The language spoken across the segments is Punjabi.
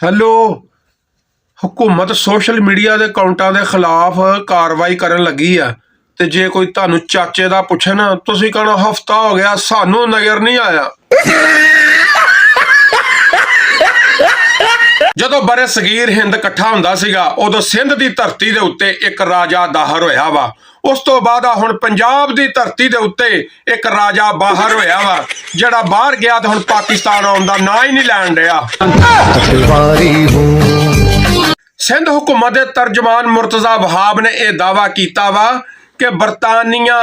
ਹੈਲੋ। ਹਕੂਮਤ ਸੋਸ਼ਲ ਮੀਡੀਆ ਦੇ ਅਕਾਊਂਟਾਂ ਦੇ ਖਿਲਾਫ ਕਾਰਵਾਈ ਕਰਨ ਲੱਗੀ ਆ ਤੇ ਜੇ ਕੋਈ ਤੁਹਾਨੂੰ ਚਾਚੇ ਦਾ ਪੁੱਛੇ ਨਾ, ਤੁਸੀਂ ਕਹਣਾ ਹਫਤਾ ਹੋ ਗਿਆ, ਸਾਨੂੰ ਨਜ਼ਰ ਨਹੀਂ ਆਇਆ। ਜਦੋਂ ਬਰੇ ਸਗੀਰ ਹਿੰਦ ਇਕੱਠਾ ਹੁੰਦਾ ਸੀਗਾ, ਉਦੋਂ ਸਿੰਧ ਦੀ ਧਰਤੀ ਦੇ ਉੱਤੇ ਇੱਕ ਰਾਜਾ ਦਾਹਰ ਹੋਇਆ ਵਾ। ਉਸ ਤੋਂ ਬਾਅਦ ਹੁਣ ਪੰਜਾਬ ਦੀ ਧਰਤੀ ਦੇ ਉੱਤੇ ਇੱਕ ਰਾਜਾ ਬਾਹਰ ਹੋਇਆ ਵਾ, ਜਿਹੜਾ ਬਾਹਰ ਗਿਆ ਤੇ ਹੁਣ ਪਾਕਿਸਤਾਨ ਆਉਣ ਦਾ ਨਾਂ ਹੀ ਨਹੀਂ ਲੈਣ ਰਿਹਾ। ਸਿੰਧ ਹੁਕੂਮਤ ਦੇ ਤਰਜਮਾਨ ਮੁਰਤਜ਼ਾ ਵਹਾਬ ਨੇ ਇਹ ਦਾਵਾ ਕੀਤਾ ਵਾ ਕਿ बरतानिया,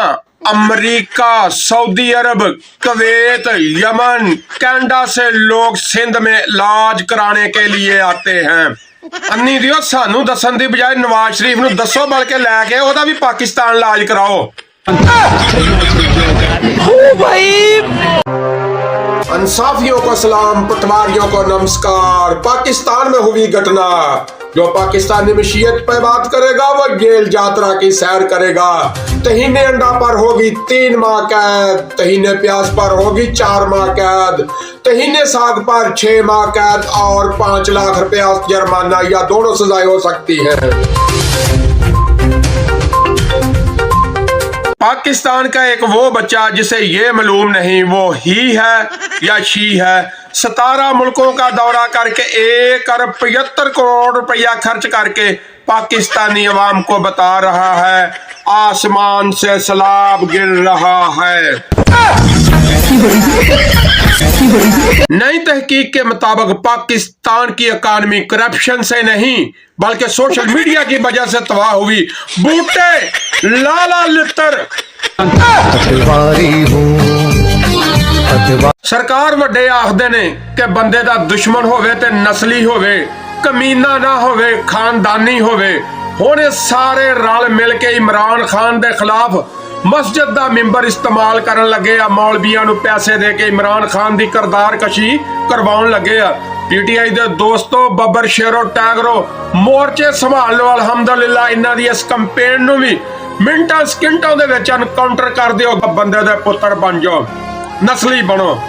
अमेरिका, सऊदी अरब, कुवैत, यमन, कनाडा से लोग सिंध में इलाज कराने के लिए आते हैं। अन्नी दियो सानू दसन दी बजाय नवाज शरीफ नू दसो बल्कि लैके ओदा भी पाकिस्तान इलाज कराओ। इंसाफियों को सलाम, पटवारियों को नमस्कार। पाकिस्तान में हुई घटना, जो पाकिस्तानी मशीयत पे बात करेगा वो जेल यात्रा की सैर करेगा। तहीने अंडा पर होगी 3 माह कैद, तहीने प्याज पर होगी 4 माह कैद, तहीने साग पर 6 माह कैद और 5 लाख रुपया जुर्माना या दोनों सजाएं हो सकती है। पाकिस्तान का एक वो बच्चा जिसे ये मालूम नहीं वो ही है या शी है, 17 मुल्कों का दौरा करके 1 अरब 75 करोड़ रुपया खर्च करके पाकिस्तानी अवाम को बता रहा है आसमान से सैलाब गिर रहा है। नई तहकीक के मुताबिक पाकिस्तान की इकानमी करप्शन से नहीं बल्कि सोशल मीडिया की वजह से तबाह हुई। बूटे लाला लितर सरकार ਵੱਡੇ ਆਖਦੇ ਨੇ ਕਿ ਬੰਦੇ ਦਾ ਦੁਸ਼ਮਣ ਹੋਵੇ ਤੇ ਨਸਲੀ ਹੋਵੇ, ਕਮੀਨਾ ਨਾ ਹੋਵੇ, ਖਾਨਦਾਨੀ ਹੋਵੇ। ਹੁਣ ਇਹ ਸਾਰੇ ਰਲ ਮਿਲ ਕੇ ਇਮਰਾਨ ਖਾਨ ਦੇ ਖਿਲਾਫ ਮਸਜਿਦ ਦਾ ਮਿੰਬਰ ਇਸਤੇਮਾਲ ਕਰਨ ਲੱਗੇ ਆ। ਮੌਲਵੀਆਂ ਨੂੰ ਪੈਸੇ ਦੇ ਕੇ ਇਮਰਾਨ ਖਾਨ ਦੀ ਕਰਦਾਰ ਕਸ਼ੀ ਕਰਵਾਉਣ ਲੱਗੇ ਆ। ਪੀਟੀਆਈ ਦੇ ਦੋਸਤੋ, ਬੱਬਰ ਸ਼ੇਰੋ ਟੈਗਰੋ ਮੋਰਚੇ ਸੰਭਾਲ ਲਓ। ਅਲਹਮਦੁਲਿਲਾ ਇਹਨਾਂ ਦੀ ਇਸ ਕੰਪੇਨ ਨੂੰ ਵੀ ਮਿੰਟਾਂ ਸਕਿੰਟਾਂ ਦੇ ਵਿੱਚ ਐਨਕਾਊਂਟਰ ਕਰ ਦਿਓ। ਬੰਦੇ ਦੇ ਪੁੱਤਰ ਬਣ ਜਾਓ, ਨਸਲੀ ਬਣੋ।